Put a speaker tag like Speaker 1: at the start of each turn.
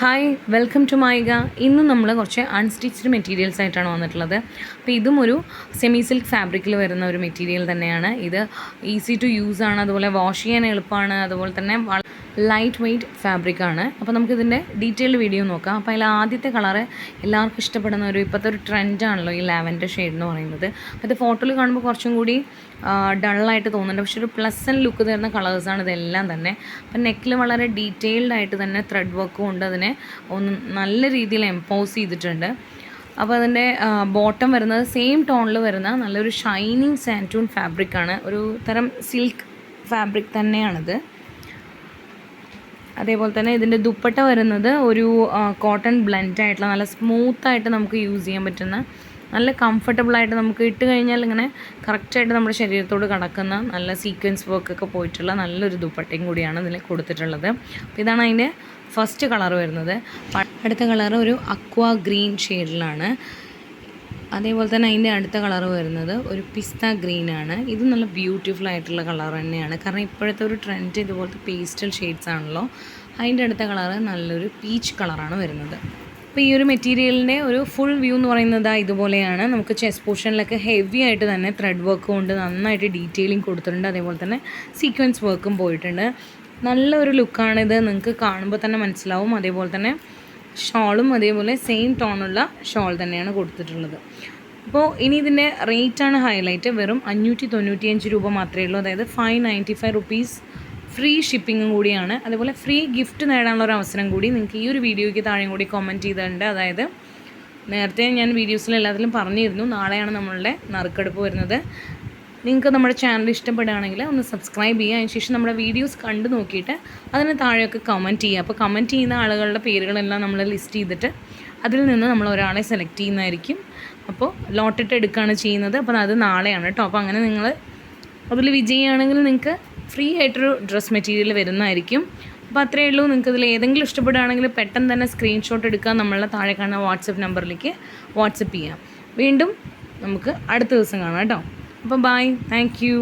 Speaker 1: Hi welcome to മൈഗ. ഇന്ന് നമ്മൾ കുറച്ച് അൺസ്റ്റിച്ച്ഡ് മെറ്റീരിയൽസ് ആയിട്ടാണ് വന്നിട്ടുള്ളത്. അപ്പോൾ ഇതും ഒരു സെമി സിൽക്ക് ഫാബ്രിക്കിൽ വരുന്ന ഒരു മെറ്റീരിയൽ തന്നെയാണ്. ഇത് ഈസി ടു യൂസ് ആണ്, അതുപോലെ വാഷ് ചെയ്യാൻ എളുപ്പമാണ്, അതുപോലെ തന്നെ ലൈറ്റ് വെയ്റ്റ് ഫാബ്രിക്കാണ്. അപ്പോൾ നമുക്കിതിൻ്റെ ഡീറ്റെയിൽഡ് വീഡിയോ നോക്കാം. അപ്പോൾ അതിൽ ആദ്യത്തെ കളറ് എല്ലാവർക്കും ഇഷ്ടപ്പെടുന്ന ഇപ്പോഴത്തെ ഒരു ട്രെൻഡാണല്ലോ ഈ ലാവൻഡർ ഷെയ്ഡ് എന്ന് പറയുന്നത്. അപ്പോൾ ഇത് ഫോട്ടോയിൽ കാണുമ്പോൾ കുറച്ചും കൂടി ഡള്ളായിട്ട് തോന്നുന്നുണ്ട്, പക്ഷേ ഒരു പ്ലസൻറ്റ് ലുക്ക് തരുന്ന കളേഴ്സാണ് ഇതെല്ലാം തന്നെ. അപ്പം നെക്കിൽ വളരെ ഡീറ്റെയിൽഡ് ആയിട്ട് തന്നെ ത്രെഡ് വർക്കും കൊണ്ട് അതിനെ ഒന്ന് നല്ല രീതിയിൽ എംപോസ് ചെയ്തിട്ടുണ്ട്. അപ്പോൾ അതിൻ്റെ ബോട്ടം വരുന്നത് സെയിം ടോണിൽ വരുന്ന നല്ലൊരു ഷൈനിങ് സാൻറ്റൂൺ ഫാബ്രിക്കാണ്. ഒരു തരം സിൽക്ക് ഫാബ്രിക് തന്നെയാണിത്. അതേപോലെ തന്നെ ഇതിൻ്റെ ദുപ്പട്ട വരുന്നത് ഒരു കോട്ടൺ ബ്ലെൻഡ് ആയിട്ടുള്ള നല്ല സ്മൂത്തായിട്ട് നമുക്ക് യൂസ് ചെയ്യാൻ പറ്റുന്ന, നല്ല കംഫർട്ടബിളായിട്ട് നമുക്ക് ഇട്ട് കഴിഞ്ഞാൽ ഇങ്ങനെ കറക്റ്റായിട്ട് നമ്മുടെ ശരീരത്തോട് കടക്കുന്ന നല്ല സീക്വൻസ് വർക്കൊക്കെ പോയിട്ടുള്ള നല്ലൊരു ദുപ്പട്ടയും കൂടിയാണ് ഇതിൽ കൊടുത്തിട്ടുള്ളത്. അപ്പോൾ ഇതാണ് അതിൻ്റെ ഫസ്റ്റ് കളർ വരുന്നത്. അടുത്ത കളർ ഒരു അക്വാ ഗ്രീൻ ഷെയ്ഡിലാണ്. അതേപോലെ തന്നെ അതിൻ്റെ അടുത്ത കളർ വരുന്നത് ഒരു പിസ്ത ഗ്രീനാണ്. ഇത് നല്ല ബ്യൂട്ടിഫുൾ ആയിട്ടുള്ള കളർ തന്നെയാണ്, കാരണം ഇപ്പോഴത്തെ ഒരു ട്രെൻഡ് ഇതുപോലത്തെ പേസ്റ്റൽ ഷെയ്ഡ്സ് ആണല്ലോ. അതിൻ്റെ അടുത്ത കളർ നല്ലൊരു പീച്ച് കളറാണ് വരുന്നത്. അപ്പോൾ ഈ ഒരു മെറ്റീരിയലിൻ്റെ ഒരു ഫുൾ വ്യൂ എന്ന് പറയുന്നത് ഇതുപോലെയാണ്. നമുക്ക് ചെസ്റ്റ് പോർഷനിലൊക്കെ ഹെവി ആയിട്ട് തന്നെ ത്രെഡ് വർക്ക് കൊണ്ട് നന്നായിട്ട് ഡീറ്റെയിലിംഗ് കൊടുത്തിട്ടുണ്ട്. അതേപോലെ തന്നെ സീക്വൻസ് വർക്കും പോയിട്ടുണ്ട്. നല്ലൊരു ലുക്കാണിത്, നിങ്ങൾക്ക് കാണുമ്പോൾ തന്നെ മനസ്സിലാവും. അതേപോലെ തന്നെ ഷോളും അതേപോലെ സെയിം ടോണുള്ള ഷോൾ തന്നെയാണ് കൊടുത്തിട്ടുള്ളത്. അപ്പോൾ ഇനി ഇതിൻ്റെ റേറ്റാണ് ഹൈലൈറ്റ്. വെറും 595 രൂപ മാത്രമേ ഉള്ളൂ. അതായത് 595 റുപ്പീസ് ഫ്രീ ഷിപ്പിങ്ങും കൂടിയാണ്. അതേപോലെ ഫ്രീ ഗിഫ്റ്റ് നേടാനുള്ള ഒരു അവസരം കൂടി നിങ്ങൾക്ക് ഈ ഒരു വീഡിയോയ്ക്ക് താഴെയും കൂടി കമൻറ്റ് ചെയ്തിട്ടുണ്ട്. അതായത് നേരത്തെ ഞാൻ വീഡിയോസിൽ എല്ലാത്തിലും പറഞ്ഞിരുന്നു, നാളെയാണ് നമ്മളുടെ നറുക്കെടുപ്പ് വരുന്നത്. നിങ്ങൾക്ക് നമ്മുടെ ചാനൽ ഇഷ്ടപ്പെടുകയാണെങ്കിൽ ഒന്ന് സബ്സ്ക്രൈബ് ചെയ്യുക. അതിനുശേഷം നമ്മുടെ വീഡിയോസ് കണ്ടു നോക്കിയിട്ട് അതിന് താഴെയൊക്കെ കമൻറ്റ് ചെയ്യുക. അപ്പോൾ കമൻറ്റ് ചെയ്യുന്ന ആളുകളുടെ പേരുകളെല്ലാം നമ്മൾ ലിസ്റ്റ് ചെയ്തിട്ട് അതിൽ നിന്ന് നമ്മൾ ഒരാളെ സെലക്ട് ചെയ്യുന്നതായിരിക്കും. അപ്പോൾ ലോട്ടിട്ട് എടുക്കുകയാണ് ചെയ്യുന്നത്. അപ്പോൾ അത് നാളെയാണ് കേട്ടോ. അപ്പോൾ അങ്ങനെ നിങ്ങൾ അതിൽ വിജയിയാണെങ്കിൽ നിങ്ങൾക്ക് ഫ്രീ ആയിട്ടൊരു ഡ്രസ് മെറ്റീരിയൽ വരുന്നതായിരിക്കും. അപ്പോൾ അത്രയേ ഉള്ളൂ. നിങ്ങൾക്ക് ഇതിൽ ഏതെങ്കിലും ഇഷ്ടപ്പെടുകയാണെങ്കിൽ പെട്ടെന്ന് തന്നെ സ്ക്രീൻഷോട്ട് എടുക്കുക, നമ്മളുടെ താഴെ കാണുന്ന വാട്സപ്പ് നമ്പറിലേക്ക് വാട്സപ്പ് ചെയ്യാം. വീണ്ടും നമുക്ക് അടുത്ത ദിവസം കാണാം കേട്ടോ. അപ്പോൾ ബൈ, താങ്ക് യു.